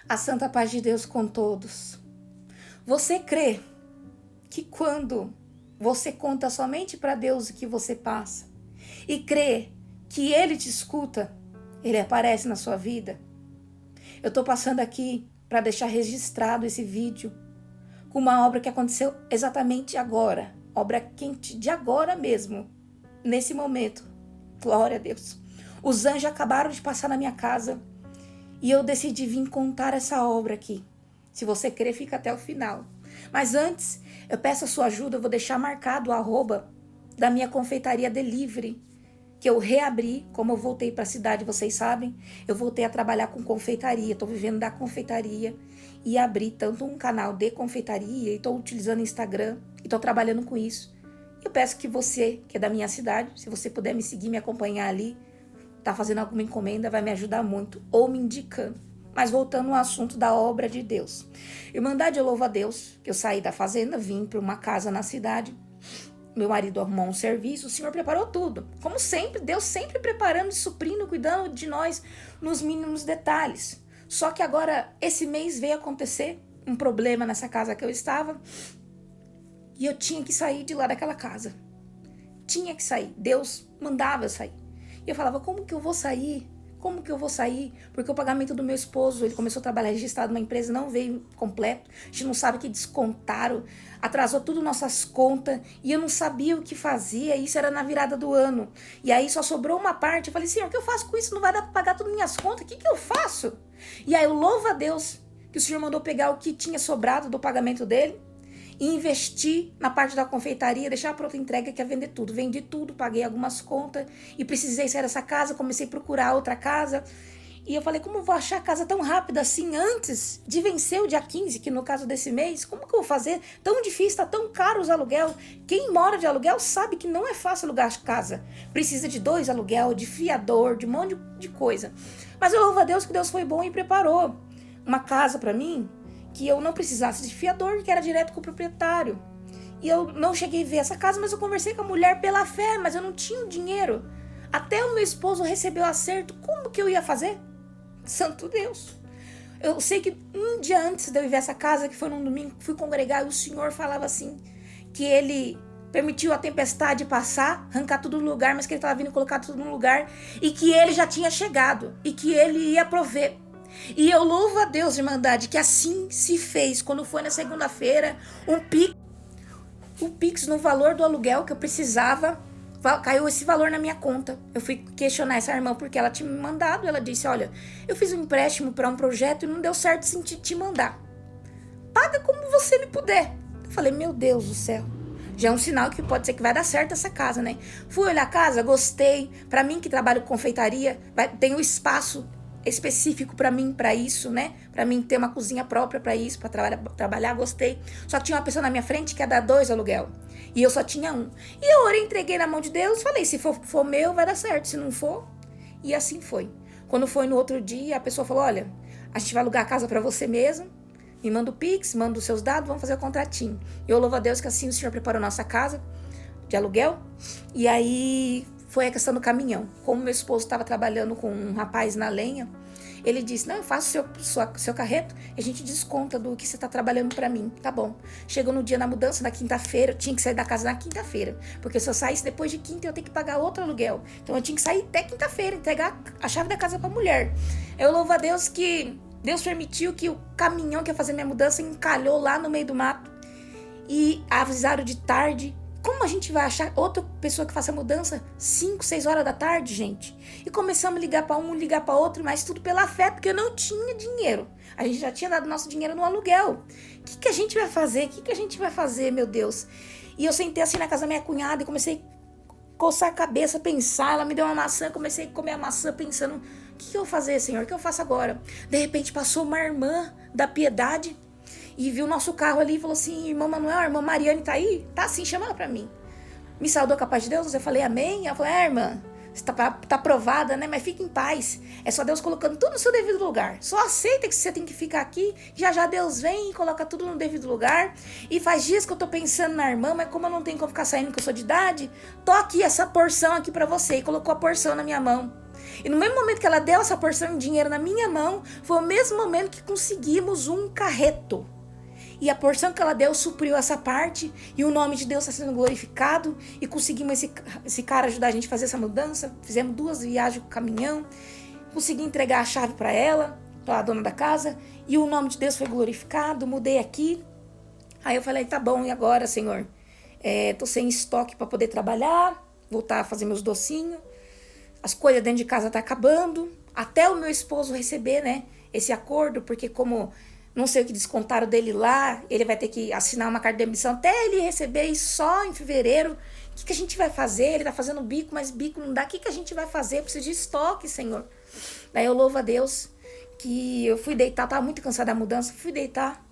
A santa paz de Deus com todos. Você crê que quando você conta somente para Deus o que você passa e crê que Ele te escuta, Ele aparece na sua vida? Eu estou passando aqui para deixar registrado esse vídeo com uma obra que aconteceu exatamente agora, obra quente de agora mesmo, nesse momento. Glória a Deus. Os anjos acabaram de passar na minha casa e eu decidi vir contar essa obra aqui. Se você querer, fica até o final. Mas antes, eu peço a sua ajuda, eu vou deixar marcado o arroba da minha confeitaria Delivery, que eu reabri, como eu voltei para a cidade, vocês sabem, eu voltei a trabalhar com confeitaria, estou vivendo da confeitaria e abri tanto um canal de confeitaria e estou utilizando o Instagram e estou trabalhando com isso. Eu peço que você, que é da minha cidade, se você puder me seguir, me acompanhar ali, tá fazendo alguma encomenda, vai me ajudar muito, ou me indicando. Mas voltando ao assunto da obra de Deus. Irmandade, eu louvo a Deus, que eu saí da fazenda, vim para uma casa na cidade, meu marido arrumou um serviço, o Senhor preparou tudo. Como sempre, Deus sempre preparando, suprindo, cuidando de nós nos mínimos detalhes. Só que agora, esse mês veio acontecer um problema nessa casa que eu estava, e eu tinha que sair de lá daquela casa. Tinha que sair, Deus mandava eu sair. E eu falava, como que eu vou sair? Como que eu vou sair? Porque o pagamento do meu esposo, ele começou a trabalhar registrado numa empresa, não veio completo. A gente não sabe o que descontaram, atrasou tudo nossas contas e eu não sabia o que fazia. Isso era na virada do ano. E aí só sobrou uma parte. Eu falei, Senhor, o que eu faço com isso? Não vai dar para pagar todas as minhas contas. O que eu faço? E aí eu louvo a Deus que o Senhor mandou pegar o que tinha sobrado do pagamento dele e investir na parte da confeitaria, deixar para outra entrega que ia vender tudo. Vendi tudo, paguei algumas contas e precisei sair dessa casa, comecei a procurar outra casa. E eu falei, como eu vou achar a casa tão rápida assim antes de vencer o dia 15, que no caso desse mês, como que eu vou fazer? Tão difícil, tá tão caro os aluguel. Quem mora de aluguel sabe que não é fácil alugar casa. Precisa de 2 aluguel, de fiador, de um monte de coisa. Mas eu louvo a Deus que Deus foi bom e preparou uma casa para mim que eu não precisasse de fiador, que era direto com o proprietário. E eu não cheguei a ver essa casa, mas eu conversei com a mulher pela fé, mas eu não tinha o dinheiro. Até o meu esposo recebeu acerto, como que eu ia fazer? Santo Deus. Eu sei que um dia antes de eu ir ver essa casa, que foi num domingo, fui congregar, e o Senhor falava assim, que ele permitiu a tempestade passar, arrancar tudo no lugar, mas que ele estava vindo colocar tudo no lugar, e que ele já tinha chegado, e que ele ia prover. E eu louvo a Deus, irmandade, que assim se fez. Quando foi na segunda-feira, um pix no valor do aluguel que eu precisava, caiu esse valor na minha conta. Eu fui questionar essa irmã porque ela tinha me mandado. Ela disse, olha, eu fiz um empréstimo para um projeto e não deu certo sem te mandar. Paga como você me puder. Eu falei, meu Deus do céu. Já é um sinal que pode ser que vai dar certo essa casa, né? Fui olhar a casa, gostei. Para mim que trabalho com confeitaria, tem um espaço específico para mim, para isso, né? Para mim ter uma cozinha própria para isso, para trabalhar, gostei. Só que tinha uma pessoa na minha frente que ia dar 2 aluguel. E eu só tinha 1. E eu orei, entreguei na mão de Deus, falei, se for meu, vai dar certo. Se não for, e assim foi. Quando foi no outro dia, a pessoa falou, olha, a gente vai alugar a casa para você mesmo, me manda o Pix, manda os seus dados, vamos fazer o contratinho. Eu louvo a Deus que assim o Senhor preparou nossa casa de aluguel. E aí foi a questão do caminhão. Como meu esposo estava trabalhando com um rapaz na lenha, ele disse, não, eu faço seu carreto e a gente desconta do que você está trabalhando para mim. Tá bom. Chegou no dia da mudança, na quinta-feira, eu tinha que sair da casa na quinta-feira. Porque se eu saísse depois de quinta, eu tenho que pagar outro aluguel. Então eu tinha que sair até quinta-feira, entregar a chave da casa para a mulher. Eu louvo a Deus que Deus permitiu que o caminhão que ia fazer minha mudança encalhou lá no meio do mato. E avisaram de tarde. Como a gente vai achar outra pessoa que faça mudança 5, 6 horas da tarde, gente? E começamos a ligar para um, ligar para outro, mas tudo pela fé, porque eu não tinha dinheiro. A gente já tinha dado nosso dinheiro no aluguel. O que a gente vai fazer? O que a gente vai fazer, meu Deus? E eu sentei assim na casa da minha cunhada e comecei a coçar a cabeça, pensar. Ela me deu uma maçã, comecei a comer a maçã pensando, o que eu vou fazer, Senhor? O que eu faço agora? De repente passou uma irmã da Piedade e viu o nosso carro ali e falou assim, irmã Manuel, a irmã Mariane tá aí? Tá sim, chama ela pra mim. Me saudou com a paz de Deus, eu falei amém. Ela falou, irmã, você tá aprovada, né? Mas fique em paz. É só Deus colocando tudo no seu devido lugar. Só aceita que você tem que ficar aqui. Já Deus vem e coloca tudo no devido lugar. E faz dias que eu tô pensando na irmã, mas como eu não tenho como ficar saindo, que eu sou de idade, tô aqui, essa porção aqui pra você. E colocou a porção na minha mão. E no mesmo momento que ela deu essa porção de dinheiro na minha mão, foi o mesmo momento que conseguimos um carreto. E a porção que ela deu supriu essa parte. E o nome de Deus está sendo glorificado. E conseguimos esse cara ajudar a gente a fazer essa mudança. Fizemos 2 viagens com o caminhão. Consegui entregar a chave para ela, para a dona da casa. E o nome de Deus foi glorificado. Mudei aqui. Aí eu falei, tá bom, e agora, Senhor? Tô sem estoque para poder trabalhar. Voltar a fazer meus docinhos. As coisas dentro de casa tá acabando. Até o meu esposo receber, né, esse acordo. Porque como... não sei o que descontaram dele lá, ele vai ter que assinar uma carta de demissão até ele receber isso só em fevereiro. O que a gente vai fazer? Ele tá fazendo bico, mas bico não dá. O que a gente vai fazer? Eu preciso de estoque, Senhor. Daí eu louvo a Deus que eu fui deitar, tava muito cansada da mudança, fui deitar.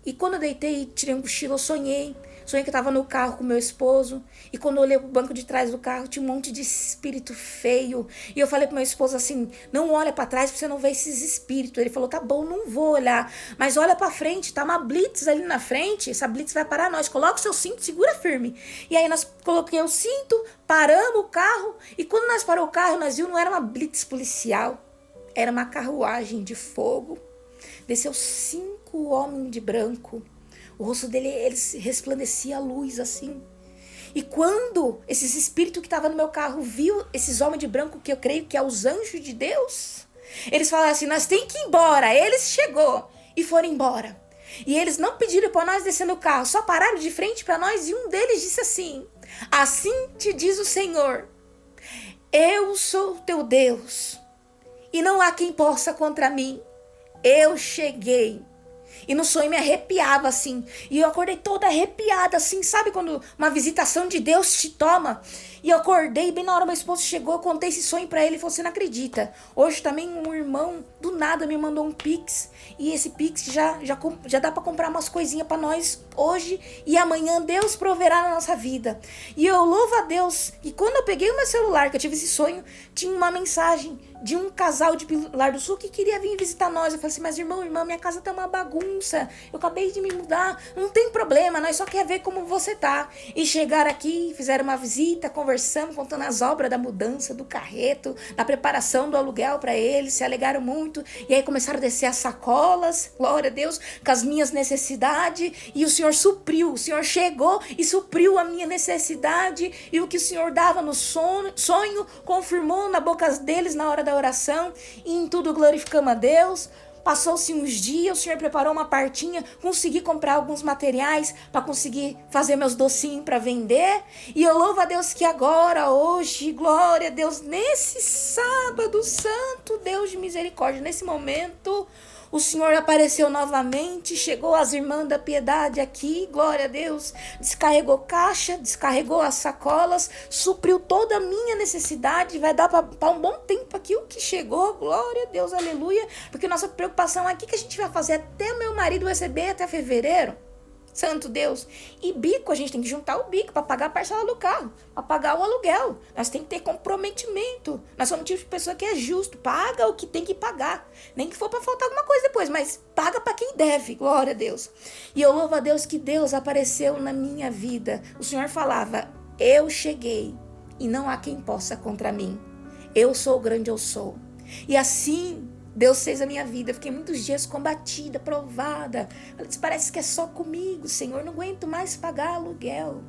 E quando eu deitei, tirei um cochilo, eu sonhei. Sonhei que eu tava no carro com meu esposo. E quando eu olhei pro banco de trás do carro, tinha um monte de espírito feio. E eu falei pro meu esposo assim, não olha pra trás pra você não ver esses espíritos. Ele falou, tá bom, não vou olhar. Mas olha pra frente, tá uma blitz ali na frente. Essa blitz vai parar nós. Coloca o seu cinto, segura firme. E aí nós coloquei o cinto, paramos o carro. E quando nós paramos o carro, nós vimos, não era uma blitz policial. Era uma carruagem de fogo. Desceu 5 homens de branco. O rosto dele, ele resplandecia a luz assim. E quando esses espíritos que estavam no meu carro viu esses homens de branco, que eu creio que é os anjos de Deus, eles falaram assim, nós tem que ir embora. Eles chegou e foram embora. E eles não pediram para nós descer no carro, só pararam de frente para nós e um deles disse assim, assim te diz o Senhor, eu sou teu Deus e não há quem possa contra mim. Eu cheguei. E no sonho me arrepiava assim. E eu acordei toda arrepiada assim. Sabe quando uma visitação de Deus te toma? E eu acordei bem na hora meu esposo chegou. Eu contei esse sonho pra ele. Ele falou, você não acredita. Hoje também um irmão do nada me mandou um Pix. E esse Pix já dá pra comprar umas coisinhas pra nós hoje. E amanhã Deus proverá na nossa vida. E eu louvo a Deus. E quando eu peguei o meu celular, que eu tive esse sonho, tinha uma mensagem de um casal de Pilar do Sul que queria vir visitar nós. Eu falei assim, mas irmã, minha casa tá uma bagunça. Eu acabei de me mudar. Não tem problema, nós só quer ver como você tá. E chegaram aqui, fizeram uma visita, conversamos, contando as obras da mudança, do carreto, da preparação do aluguel para eles, se alegaram muito. E aí começaram a descer as sacolas, glória a Deus, com as minhas necessidades. E o Senhor supriu, o Senhor chegou e supriu a minha necessidade. E o que o Senhor dava no sonho, confirmou na boca deles na hora da oração. E em tudo glorificamos a Deus. Passou-se uns dias, o Senhor preparou uma partinha, consegui comprar alguns materiais para conseguir fazer meus docinhos para vender. E eu louvo a Deus que agora, hoje, glória a Deus, nesse sábado santo, Deus de misericórdia, nesse momento, o Senhor apareceu novamente, chegou as irmãs da piedade aqui, glória a Deus, descarregou caixa, descarregou as sacolas, supriu toda a minha necessidade, vai dar para um bom tempo aqui o que chegou, glória a Deus, aleluia, porque nossa preocupação aqui que a gente vai fazer até meu marido receber até fevereiro, santo Deus, e bico, a gente tem que juntar o bico para pagar a parcela do carro, para pagar o aluguel, nós tem que ter comprometimento, nós somos o tipo de pessoa que é justo, paga o que tem que pagar, nem que for para faltar alguma coisa depois, mas paga para quem deve, glória a Deus. E eu louvo a Deus que Deus apareceu na minha vida, o Senhor falava, eu cheguei e não há quem possa contra mim, eu sou o grande eu sou, e assim Deus fez a minha vida, eu fiquei muitos dias combatida, provada. Ela disse, parece que é só comigo, Senhor, não aguento mais pagar aluguel.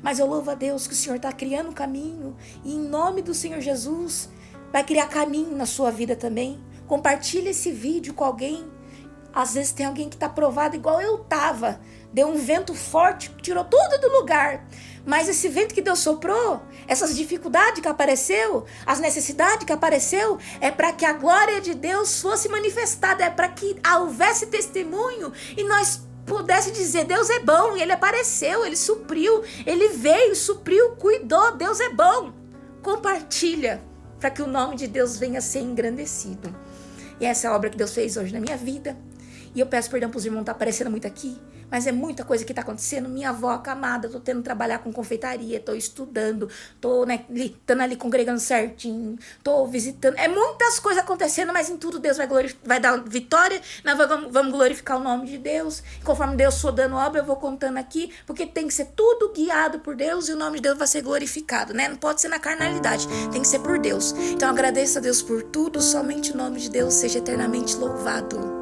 Mas eu louvo a Deus que o Senhor está criando um caminho. E em nome do Senhor Jesus, vai criar caminho na sua vida também. Compartilha esse vídeo com alguém. Às vezes tem alguém que está provado igual eu estava. Deu um vento forte, tirou tudo do lugar. Mas esse vento que Deus soprou, essas dificuldades que apareceu, as necessidades que apareceu, é para que a glória de Deus fosse manifestada, é para que houvesse testemunho e nós pudesse dizer, Deus é bom, e Ele apareceu, Ele supriu, Ele veio, supriu, cuidou, Deus é bom. Compartilha, para que o nome de Deus venha a ser engrandecido. E essa é a obra que Deus fez hoje na minha vida. E eu peço perdão pros irmãos, tá aparecendo muito aqui, mas é muita coisa que tá acontecendo. Minha avó acamada, tô tendo que trabalhar com confeitaria, tô estudando, tô, né, estando ali congregando certinho, tô visitando. É muitas coisas acontecendo, mas em tudo Deus vai dar vitória. Nós vamos glorificar o nome de Deus. Conforme Deus for dando obra, eu vou contando aqui, porque tem que ser tudo guiado por Deus e o nome de Deus vai ser glorificado, né? Não pode ser na carnalidade, tem que ser por Deus. Então agradeço a Deus por tudo, somente o nome de Deus seja eternamente louvado.